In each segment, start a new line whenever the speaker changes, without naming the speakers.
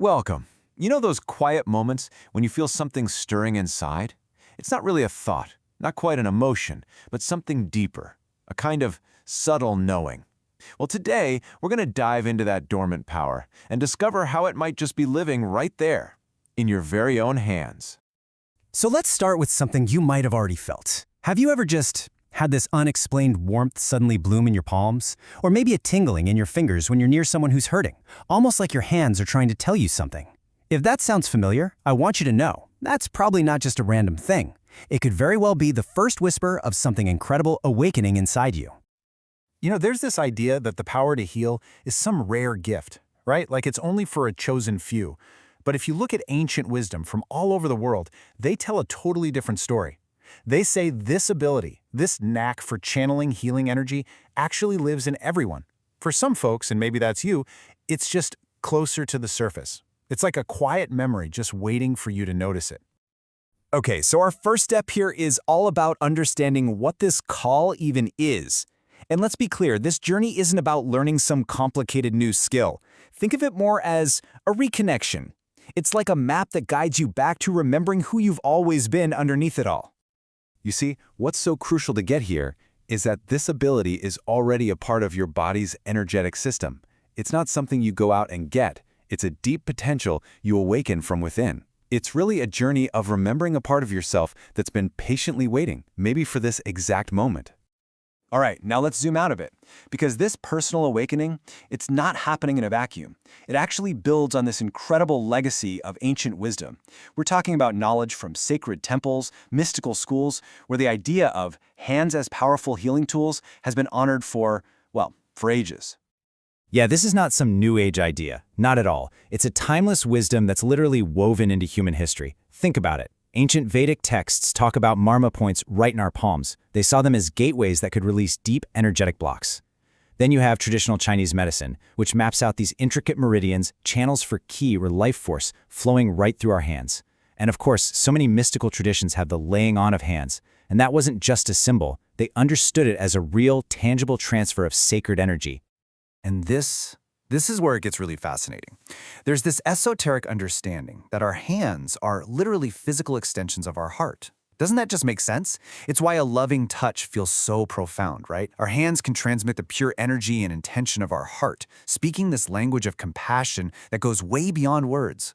Welcome. You know those quiet moments when you feel something stirring inside? It's not really a thought, not quite an emotion, but something deeper, a kind of subtle knowing. Well, today, we're going to dive into that dormant power and discover how it might just be living right there, in your very own hands.
So let's start with something you might have already felt. Have you ever just had this unexplained warmth suddenly bloom in your palms? Or maybe a tingling in your fingers when you're near someone who's hurting, almost like your hands are trying to tell you something? If that sounds familiar, I want you to know that's probably not just a random thing. It could very well be the first whisper of something incredible awakening inside you.
You know, there's this idea that the power to heal is some rare gift, right? Like it's only for a chosen few. But if you look at ancient wisdom from all over the world, they tell a totally different story. They say this ability, this knack for channeling healing energy, actually lives in everyone. For some folks, and maybe that's you, it's just closer to the surface. It's like a quiet memory just waiting for you to notice it.
Okay, so our first step here is all about understanding what this call even is. And let's be clear, this journey isn't about learning some complicated new skill. Think of it more as a reconnection. It's like a map that guides you back to remembering who you've always been underneath it all.
You see, what's so crucial to get here is that this ability is already a part of your body's energetic system. It's not something you go out and get. It's a deep potential you awaken from within. It's really a journey of remembering a part of yourself that's been patiently waiting, maybe for this exact moment.
All right, now let's zoom out a bit, because this personal awakening, it's not happening in a vacuum. It actually builds on this incredible legacy of ancient wisdom. We're talking about knowledge from sacred temples, mystical schools, where the idea of hands as powerful healing tools has been honored for, well, for ages.
Yeah, this is not some new age idea. Not at all. It's a timeless wisdom that's literally woven into human history. Think about it. Ancient Vedic texts talk about marma points right in our palms. They saw them as gateways that could release deep energetic blocks. Then you have traditional Chinese medicine, which maps out these intricate meridians, channels for ki or life force, flowing right through our hands. And of course, so many mystical traditions have the laying on of hands. And that wasn't just a symbol. They understood it as a real, tangible transfer of sacred energy.
And this is where it gets really fascinating. There's this esoteric understanding that our hands are literally physical extensions of our heart. Doesn't that just make sense? It's why a loving touch feels so profound, right? Our hands can transmit the pure energy and intention of our heart, speaking this language of compassion that goes way beyond words.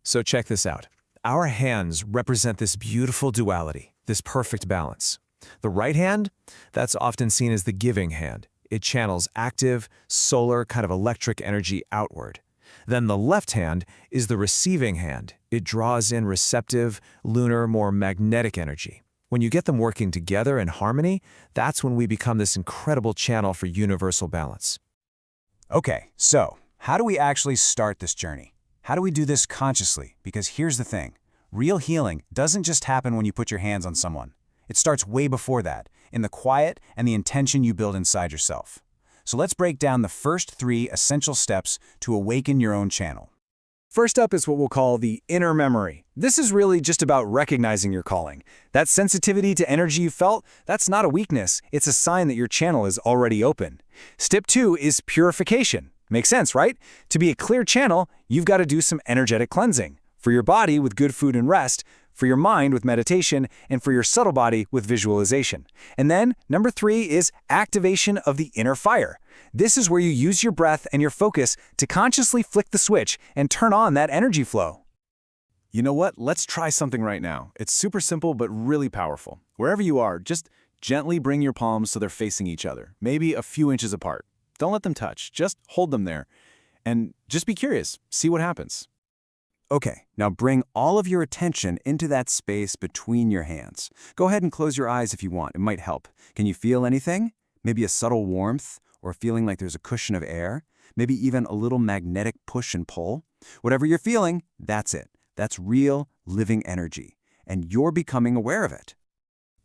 So check this out. Our hands represent this beautiful duality, this perfect balance. The right hand, that's often seen as the giving hand. It channels active, solar, kind of electric energy outward. Then the left hand is the receiving hand. It draws in receptive, lunar, more magnetic energy. When you get them working together in harmony, that's when we become this incredible channel for universal balance.
Okay, so how do we actually start this journey? How do we do this consciously? Because here's the thing. Real healing doesn't just happen when you put your hands on someone. It starts way before that, in the quiet and the intention you build inside yourself. So let's break down the first 3 essential steps to awaken your own channel.
First up is what we'll call the inner memory. This is really just about recognizing your calling. That sensitivity to energy you felt, that's not a weakness. It's a sign that your channel is already open. Step 2 is purification. Makes sense, right? To be a clear channel, you've got to do some energetic cleansing. For your body with good food and rest, for your mind with meditation, and for your subtle body with visualization. And then, number 3 is activation of the inner fire. This is where you use your breath and your focus to consciously flick the switch and turn on that energy flow.
You know what? Let's try something right now. It's super simple but really powerful. Wherever you are, just gently bring your palms so they're facing each other, maybe a few inches apart. Don't let them touch, just hold them there. And just be curious, see what happens. Okay, now bring all of your attention into that space between your hands. Go ahead and close your eyes if you want, it might help. Can you feel anything? Maybe a subtle warmth, or feeling like there's a cushion of air? Maybe even a little magnetic push and pull? Whatever you're feeling, that's it. That's real, living energy, and you're becoming aware of it.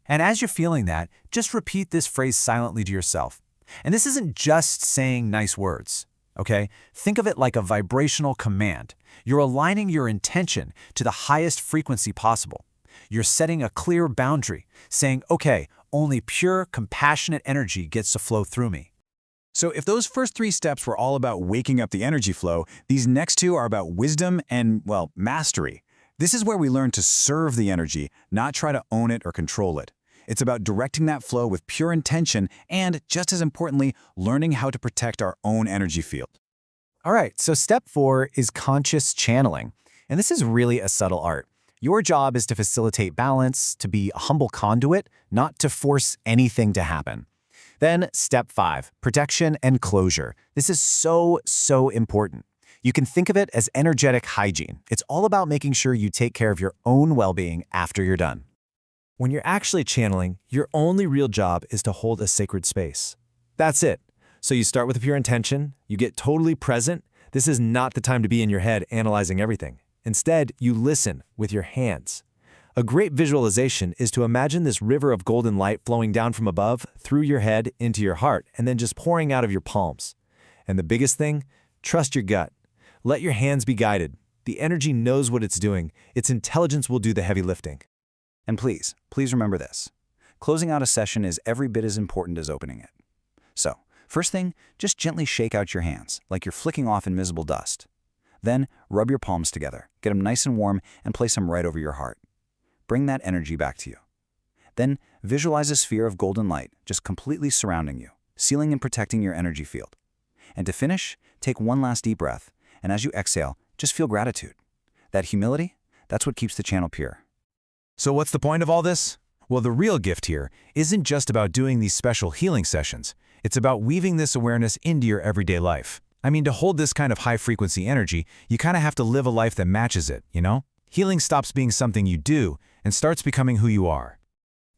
And as you're feeling that, just repeat this phrase silently to yourself. And this isn't just saying nice words. Okay? Think of it like a vibrational command. You're aligning your intention to the highest frequency possible. You're setting a clear boundary, saying, okay, only pure, compassionate energy gets to flow through me.
So if those first 3 steps were all about waking up the energy flow, these next 2 are about wisdom and, well, mastery. This is where we learn to serve the energy, not try to own it or control it. It's about directing that flow with pure intention and, just as importantly, learning how to protect our own energy field.
All right, so step 4 is conscious channeling. And this is really a subtle art. Your job is to facilitate balance, to be a humble conduit, not to force anything to happen. Then step 5, protection and closure. This is so important. You can think of it as energetic hygiene. It's all about making sure you take care of your own well-being after you're done.
When you're actually channeling, your only real job is to hold a sacred space. That's it. So you start with a pure intention, you get totally present. This is not the time to be in your head analyzing everything. Instead, you listen with your hands. A great visualization is to imagine this river of golden light flowing down from above, through your head, into your heart, and then just pouring out of your palms. And the biggest thing, trust your gut. Let your hands be guided. The energy knows what it's doing. Its intelligence will do the heavy lifting.
And please remember this. Closing out a session is every bit as important as opening it. So, first thing, just gently shake out your hands, like you're flicking off invisible dust. Then, rub your palms together, get them nice and warm, and place them right over your heart. Bring that energy back to you. Then, visualize a sphere of golden light just completely surrounding you, sealing and protecting your energy field. And to finish, take one last deep breath, and as you exhale, just feel gratitude. That humility, that's what keeps the channel pure.
So what's the point of all this? Well, the real gift here isn't just about doing these special healing sessions. It's about weaving this awareness into your everyday life. I mean, to hold this kind of high-frequency energy, you kind of have to live a life that matches it, you know? Healing stops being something you do and starts becoming who you are.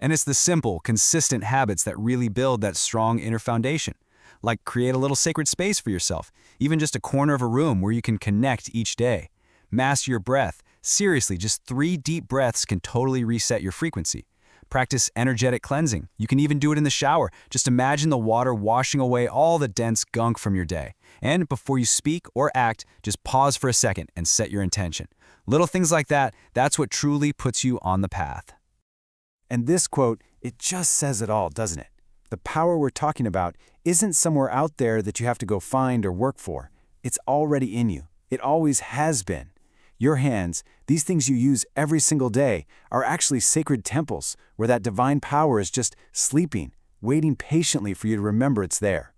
And it's the simple, consistent habits that really build that strong inner foundation. Like create a little sacred space for yourself, even just a corner of a room where you can connect each day. Master your breath. Seriously, just 3 deep breaths can totally reset your frequency. Practice energetic cleansing. You can even do it in the shower. Just imagine the water washing away all the dense gunk from your day. And before you speak or act, just pause for a second and set your intention. Little things like that, that's what truly puts you on the path.
And this quote, it just says it all, doesn't it? The power we're talking about isn't somewhere out there that you have to go find or work for. It's already in you. It always has been. Your hands, these things you use every single day, are actually sacred temples where that divine power is just sleeping, waiting patiently for you to remember it's there.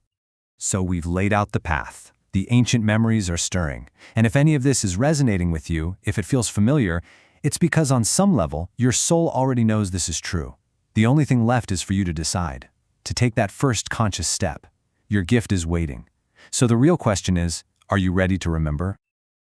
So we've laid out the path. The ancient memories are stirring. And if any of this is resonating with you, if it feels familiar, it's because on some level, your soul already knows this is true. The only thing left is for you to decide, to take that first conscious step. Your gift is waiting. So the real question is, are you ready to remember?